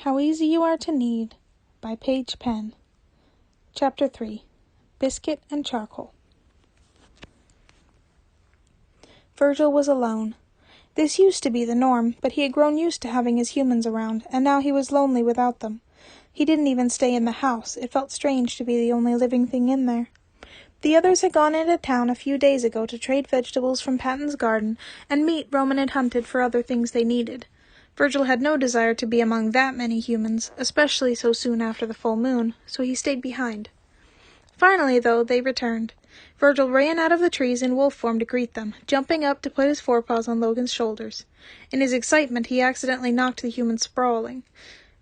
How Easy You Are to Knead by PaigePenn. Chapter 3. Biscuit and Charcoal. Virgil was alone. This used to be the norm, but he had grown used to having his humans around, and now he was lonely without them. He didn't even stay in the house. It felt strange to be the only living thing in there. The others had gone into town a few days ago to trade vegetables from Patton's garden and meat Roman had hunted for other things they needed. Virgil had no desire to be among that many humans, especially so soon after the full moon, so he stayed behind. Finally, though, they returned. Virgil ran out of the trees in wolf form to greet them, jumping up to put his forepaws on Logan's shoulders. In his excitement, he accidentally knocked the human sprawling.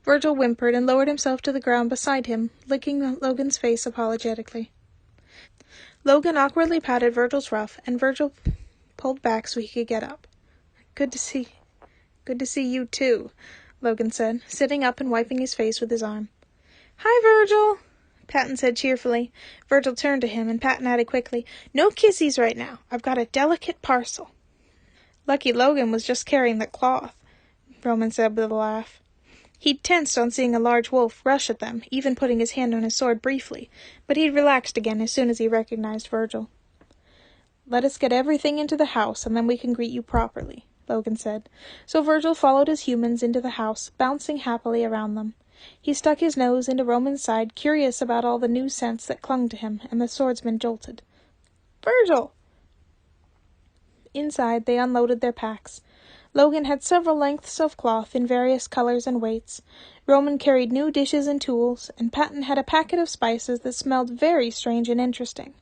Virgil whimpered and lowered himself to the ground beside him, licking Logan's face apologetically. Logan awkwardly patted Virgil's ruff, and Virgil pulled back so he could get up. Good to see you, too, Logan said, sitting up and wiping his face with his arm. Hi, Virgil, Patton said cheerfully. Virgil turned to him, and Patton added quickly, No kissies right now. I've got a delicate parcel. Lucky Logan was just carrying the cloth, Roman said with a laugh. He'd tensed on seeing a large wolf rush at them, even putting his hand on his sword briefly, but he'd relaxed again as soon as he recognized Virgil. Let us get everything into the house, and then we can greet you properly, Logan said. So Virgil followed his humans into the house, bouncing happily around them. He stuck his nose into Roman's side, curious about all the new scents that clung to him, and the swordsman jolted. Virgil! Inside, they unloaded their packs. Logan had several lengths of cloth in various colors and weights. Roman carried new dishes and tools, and Patton had a packet of spices that smelled very strange and interesting.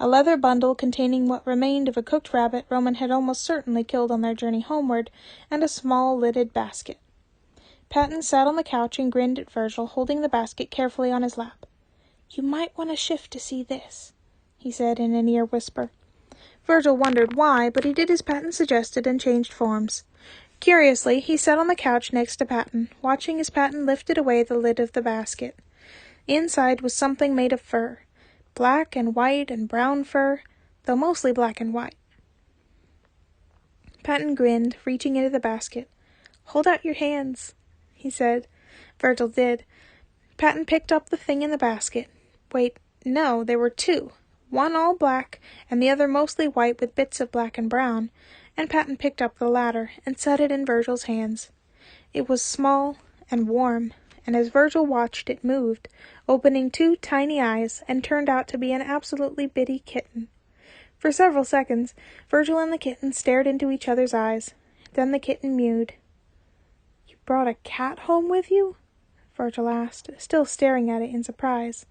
A leather bundle containing what remained of a cooked rabbit Roman had almost certainly killed on their journey homeward, and a small lidded basket. Patton sat on the couch and grinned at Virgil, holding the basket carefully on his lap. You might want to shift to see this, he said in an ear whisper. Virgil wondered why, but he did as Patton suggested and changed forms. Curiously, he sat on the couch next to Patton, watching as Patton lifted away the lid of the basket. Inside was something made of fur. Black and white and brown fur, though mostly black and white. Patton grinned, reaching into the basket. Hold out your hands, he said. Virgil did. Patton picked up the thing in the basket. Wait, no, there were two. One all black, and the other mostly white with bits of black and brown, and Patton picked up the latter and set it in Virgil's hands. It was small and warm, and as Virgil watched it moved, opening two tiny eyes, and turned out to be an absolutely bitty kitten. For several seconds, Virgil and the kitten stared into each other's eyes. Then the kitten mewed. You brought a cat home with you? Virgil asked, still staring at it in surprise.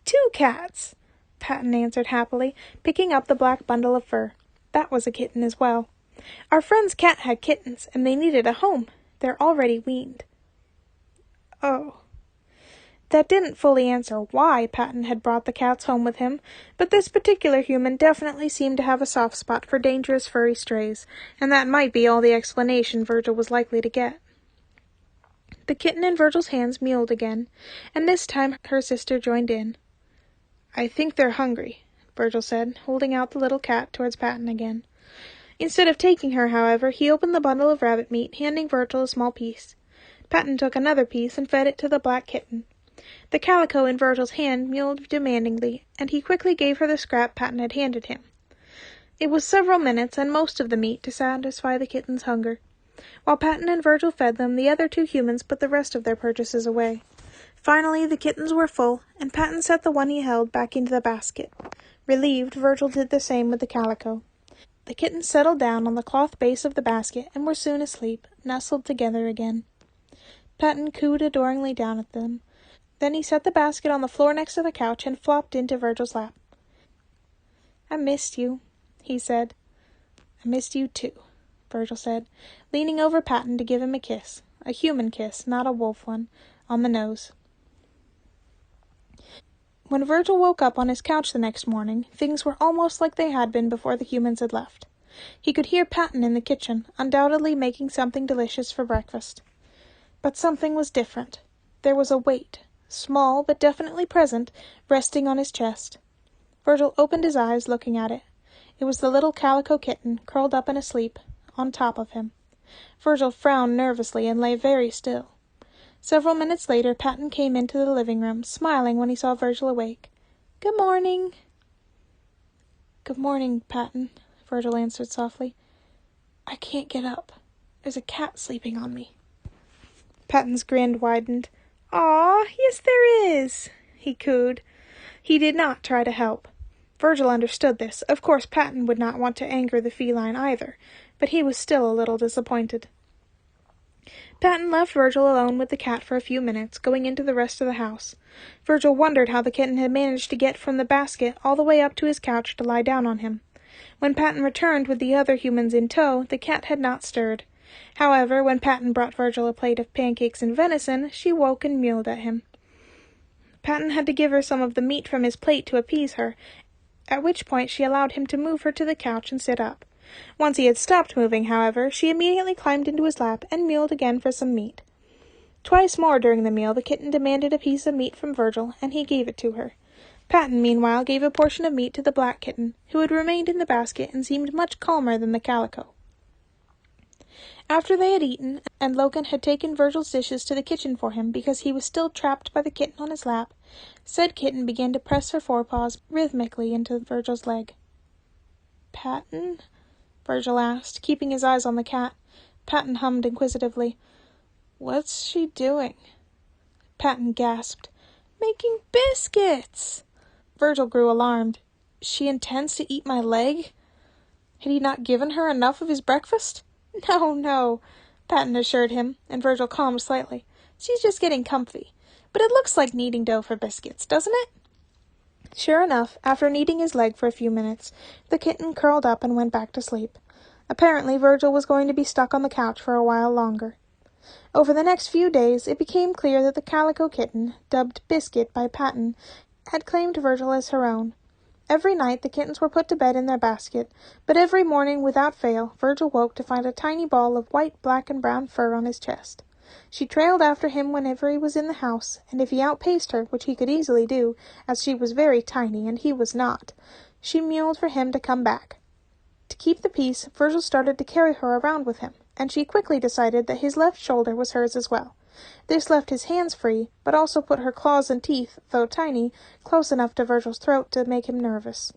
2 cats, Patton answered happily, picking up the black bundle of fur. That was a kitten as well. Our friend's cat had kittens, and they needed a home. They're already weaned. Oh. That didn't fully answer why Patton had brought the cats home with him, but this particular human definitely seemed to have a soft spot for dangerous furry strays, and that might be all the explanation Virgil was likely to get. The kitten in Virgil's hands mewed again, and this time her sister joined in. I think they're hungry, Virgil said, holding out the little cat towards Patton again. Instead of taking her, however, he opened the bundle of rabbit meat, handing Virgil a small piece. Patton took another piece and fed it to the black kitten. The calico in Virgil's hand mewed demandingly, and he quickly gave her the scrap Patton had handed him. It was several minutes and most of the meat to satisfy the kitten's hunger. While Patton and Virgil fed them, the other 2 humans put the rest of their purchases away. Finally, the kittens were full, and Patton set the one he held back into the basket. Relieved, Virgil did the same with the calico. The kittens settled down on the cloth base of the basket and were soon asleep, nestled together again. Patton cooed adoringly down at them. Then he set the basket on the floor next to the couch and flopped into Virgil's lap. I missed you, he said. I missed you too, Virgil said, leaning over Patton to give him a kiss, a human kiss, not a wolf one, on the nose. When Virgil woke up on his couch the next morning, things were almost like they had been before the humans had left. He could hear Patton in the kitchen, undoubtedly making something delicious for breakfast. But something was different. There was a weight, small but definitely present, resting on his chest. Virgil opened his eyes, looking at it. It was the little calico kitten, curled up and asleep, on top of him. Virgil frowned nervously and lay very still. Several minutes later, Patton came into the living room, smiling when he saw Virgil awake. "Good morning." "Good morning, Patton," Virgil answered softly. "I can't get up. There's a cat sleeping on me." Patton's grin widened. "Aw, yes there is," he cooed. He did not try to help. Virgil understood this. Of course, Patton would not want to anger the feline either, but he was still a little disappointed. Patton left Virgil alone with the cat for a few minutes, going into the rest of the house. Virgil wondered how the kitten had managed to get from the basket all the way up to his couch to lie down on him. When Patton returned with the other humans in tow, the cat had not stirred. However, when Patton brought Virgil a plate of pancakes and venison, she woke and mewed at him. Patton had to give her some of the meat from his plate to appease her, at which point she allowed him to move her to the couch and sit up. Once he had stopped moving, however, she immediately climbed into his lap and mewed again for some meat. Twice more during the meal the kitten demanded a piece of meat from Virgil, and he gave it to her. Patton, meanwhile, gave a portion of meat to the black kitten, who had remained in the basket and seemed much calmer than the calico. After they had eaten, and Logan had taken Virgil's dishes to the kitchen for him because he was still trapped by the kitten on his lap, said kitten began to press her forepaws rhythmically into Virgil's leg. "Patton?" Virgil asked, keeping his eyes on the cat. Patton hummed inquisitively. "What's she doing?" Patton gasped. "Making biscuits!" Virgil grew alarmed. "She intends to eat my leg? Had he not given her enough of his breakfast?" "No, no," Patton assured him, and Virgil calmed slightly. "She's just getting comfy. But it looks like kneading dough for biscuits, doesn't it?" Sure enough, after kneading his leg for a few minutes, the kitten curled up and went back to sleep. Apparently, Virgil was going to be stuck on the couch for a while longer. Over the next few days, it became clear that the calico kitten, dubbed Biscuit by Patton, had claimed Virgil as her own. Every night the kittens were put to bed in their basket, but every morning, without fail, Virgil woke to find a tiny ball of white, black, and brown fur on his chest. She trailed after him whenever he was in the house, and if he outpaced her, which he could easily do, as she was very tiny and he was not, she mewed for him to come back. To keep the peace, Virgil started to carry her around with him, and she quickly decided that his left shoulder was hers as well. This left his hands free, but also put her claws and teeth, though tiny, close enough to Virgil's throat to make him nervous.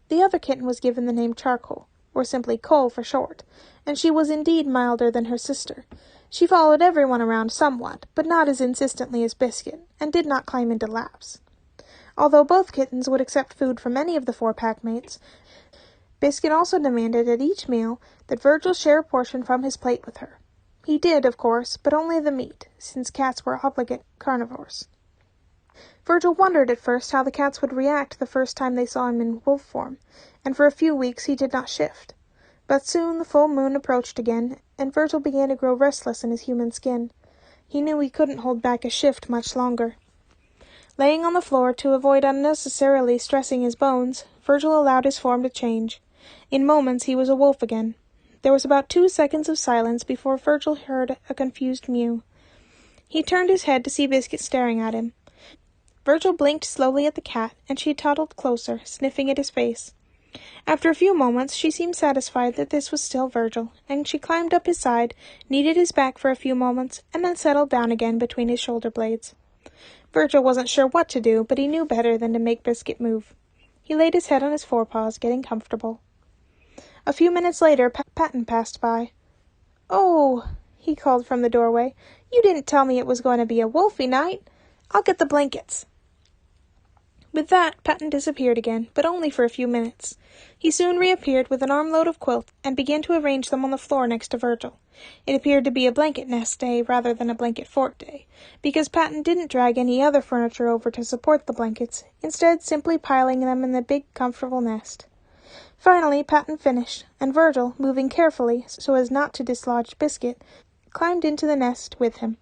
The other kitten was given the name Charcoal, or simply Coal for short, and she was indeed milder than her sister. She followed everyone around somewhat, but not as insistently as Biscuit, and did not climb into laps. Although both kittens would accept food from any of the 4 pack-mates, Biscuit also demanded at each meal that Virgil share a portion from his plate with her. He did, of course, but only the meat, since cats were obligate carnivores. Virgil wondered at first how the cats would react the first time they saw him in wolf form, and for a few weeks he did not shift. But soon the full moon approached again, and Virgil began to grow restless in his human skin. He knew he couldn't hold back a shift much longer. Laying on the floor to avoid unnecessarily stressing his bones, Virgil allowed his form to change. In moments he was a wolf again. There was about 2 seconds of silence before Virgil heard a confused mew. He turned his head to see Biscuit staring at him. Virgil blinked slowly at the cat, and she toddled closer, sniffing at his face. After a few moments, she seemed satisfied that this was still Virgil, and she climbed up his side, kneaded his back for a few moments, and then settled down again between his shoulder blades. Virgil wasn't sure what to do, but he knew better than to make Biscuit move. He laid his head on his forepaws, getting comfortable. A few minutes later, Patton passed by. "Oh," he called from the doorway, "you didn't tell me it was going to be a wolfy night. I'll get the blankets." With that, Patton disappeared again, but only for a few minutes. He soon reappeared with an armload of quilts and began to arrange them on the floor next to Virgil. It appeared to be a blanket nest day rather than a blanket fort day, because Patton didn't drag any other furniture over to support the blankets, instead simply piling them in the big, comfortable nest. Finally, Patton finished, and Virgil, moving carefully so as not to dislodge Biscuit, climbed into the nest with him.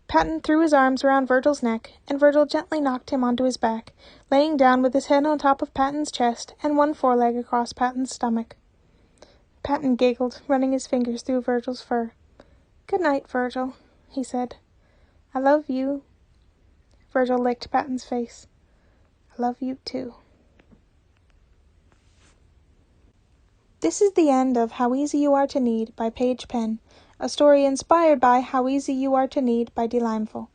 Patton threw his arms around Virgil's neck, and Virgil gently knocked him onto his back, laying down with his head on top of Patton's chest and one foreleg across Patton's stomach. Patton giggled, running his fingers through Virgil's fur. "Good night, Virgil," he said. "I love you." Virgil licked Patton's face. "I love you too." This is the end of How Easy You Are to Knead by PaigePenn, a story inspired by How Easy You Are to Knead by Delimeful.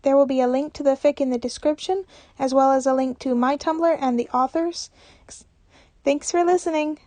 There will be a link to the fic in the description, as well as a link to my Tumblr and the authors. Thanks for listening.